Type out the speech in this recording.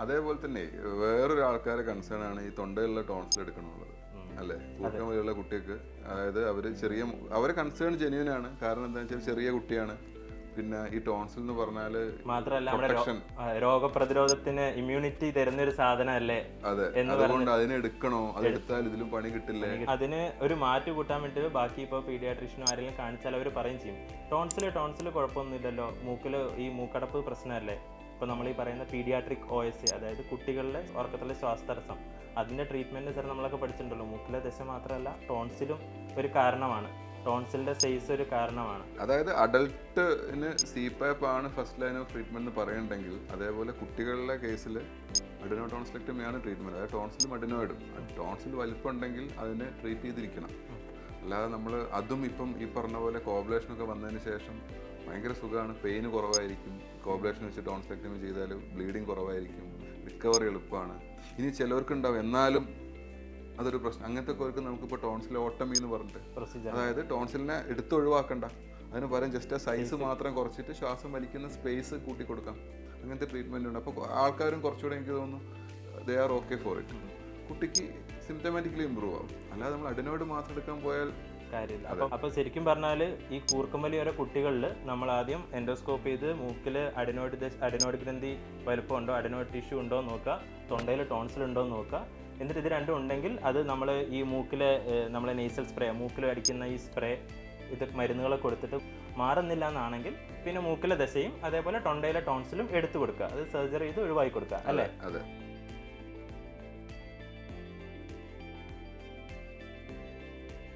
അതേപോലെ തന്നെ വേറൊരു ആൾക്കാരെ കൺസേൺ ആണ് ഈ തൊണ്ടയിലുള്ള ടോൺസിൽ എടുക്കണമെന്നുള്ളത് അല്ലേ? കൂർക്കം വലിയുള്ള കുട്ടിക്ക്, അതായത് അവര് കൺസേൺ ജെന്യൂൻ ആണ്. കാരണം എന്താ വെച്ചാൽ ചെറിയ കുട്ടിയാണ്. പിന്നെ ഈ ടോൺസിൽ എന്ന് പറഞ്ഞാല് മാത്രമല്ല നമ്മുടെ രോഗപ്രതിരോധത്തിന് ഇമ്മ്യൂണിറ്റി തരുന്ന ഒരു സാധനമല്ലേ? അതെ, അതുകൊണ്ട് അതിനെ എടുക്കണോ? അത് എടുത്താൽ ഇതിലും പണി കിട്ടില്ലേ? അതിന് ഒരു മാറ്റ് കൂട്ടാൻ വേണ്ടി ബാക്കി ഇപ്പോൾ പീഡിയാട്രീഷ്യനോ ആരെങ്കിലും കാണിച്ചാൽ അവർ പറയും ചെയ്യും, ടോൺസിൽ കുഴപ്പമൊന്നുമില്ലല്ലോ, മൂക്കിൽ ഈ മൂക്കടപ്പ് പ്രശ്നമല്ലേ. ഇപ്പോൾ നമ്മൾ ഈ പറയുന്ന പീഡിയാട്രിക് OSA, അതായത് കുട്ടികളുടെ ഉറക്കത്തിലെ ശ്വാസതടസ്സം, അതിൻ്റെ ട്രീറ്റ്മെൻറ്റ് സാർ നമ്മളൊക്കെ പഠിച്ചിട്ടുണ്ടല്ലോ. മൂക്കിലെ ദശ മാത്രമല്ല, ടോൺസിലും ഒരു കാരണമാണ്, ടോൺസിലിന്റെ സൈസ് ഒരു കാരണമാണ്. അതായത് അഡൽട്ടിന് CPAP ആണ് ഫസ്റ്റ് ലൈൻ ഓഫ് ട്രീറ്റ്മെന്റ് എന്ന് പറയുന്നുണ്ടെങ്കിൽ, അതേപോലെ കുട്ടികളുടെ കേസിൽ അഡിനോ ടോൺസിലെക്ടമിയാണ് ട്രീറ്റ്മെന്റ്. അതായത് ടോൺസിലും അഡിനോയിഡും. ടോൺസിൽ വലിപ്പം ഉണ്ടെങ്കിൽ അതിനെ ട്രീറ്റ് ചെയ്തിരിക്കണം. അല്ലാതെ നമ്മൾ അതും ഇപ്പം ഈ പറഞ്ഞ പോലെ കോബുലേഷനൊക്കെ വന്നതിന് ശേഷം ഭയങ്കര സുഖമാണ്, പെയിന് കുറവായിരിക്കും. കോബുലേഷൻ വെച്ച് ടോൺസിലെക്ടമി ചെയ്താൽ ബ്ലീഡിങ് കുറവായിരിക്കും, റിക്കവറി എളുപ്പമാണ്. ഇനി ചിലവർക്കുണ്ടാവും എന്നാലും അതൊരു പ്രശ്നം. അങ്ങനത്തെ പേർക്ക് നമുക്കിപ്പോൾ ടോൺസിലോട്ടമി എന്ന് പറഞ്ഞിട്ട്, അതായത് ടോൺസിലിനെ ഒഴിവാക്കണ്ട, അതിന് പകരം ജസ്റ്റ് ആ സൈസ് മാത്രം കുറച്ചിട്ട് ശ്വാസം വലിക്കുന്ന സ്പേസ് കൂട്ടി കൊടുക്കാം. അങ്ങനത്തെ ട്രീറ്റ്മെന്റ് ഉണ്ട്. അപ്പോൾ ആൾക്കാരും കുറച്ചുകൂടെ എനിക്ക് തോന്നുന്നു they are okay for it. കുട്ടിക്ക് സിംറ്റമാറ്റിക്കലി ഇമ്പ്രൂവ് ആവും. അല്ലാതെ നമ്മൾ അഡിനോയിഡ് മാത്രം എടുക്കാൻ പോയാൽ കാര്യമില്ല. അപ്പോൾ ശരിക്കും പറഞ്ഞാൽ ഈ കൂർക്കമ്പലി വരെ കുട്ടികളിൽ നമ്മൾ ആദ്യം എൻഡോസ്കോപ്പ് ചെയ്ത് മൂക്കിൽ അഡിനോയിഡ് ഗ്രന്ഥി വലുപ്പമുണ്ടോ, അഡിനോയിഡ് ടിഷ്യൂ ഉണ്ടോ എന്ന് നോക്കുക, തൊണ്ടയിൽ ടോൺസിൽ ഉണ്ടോ എന്ന് നോക്കുക. എന്നിട്ട് ഇത് രണ്ടും ഉണ്ടെങ്കിൽ അത് നമ്മൾ ഈ മൂക്കിലെ നമ്മളെ നെയ്സൽ സ്പ്രേ, മൂക്കിൽ അടിക്കുന്ന ഈ സ്പ്രേ, ഇത് മരുന്നുകളെ കൊടുത്തിട്ട് മാറുന്നില്ല എന്നാണെങ്കിൽ പിന്നെ മൂക്കിലെ ദശയും അതേപോലെ തൊണ്ടയിലെ ടോൺസിലും എടുത്തു കൊടുക്കുക. അത് സർജറി ചെയ്ത് ഒഴിവാക്കി കൊടുക്കുക, അല്ലേ? അതെ.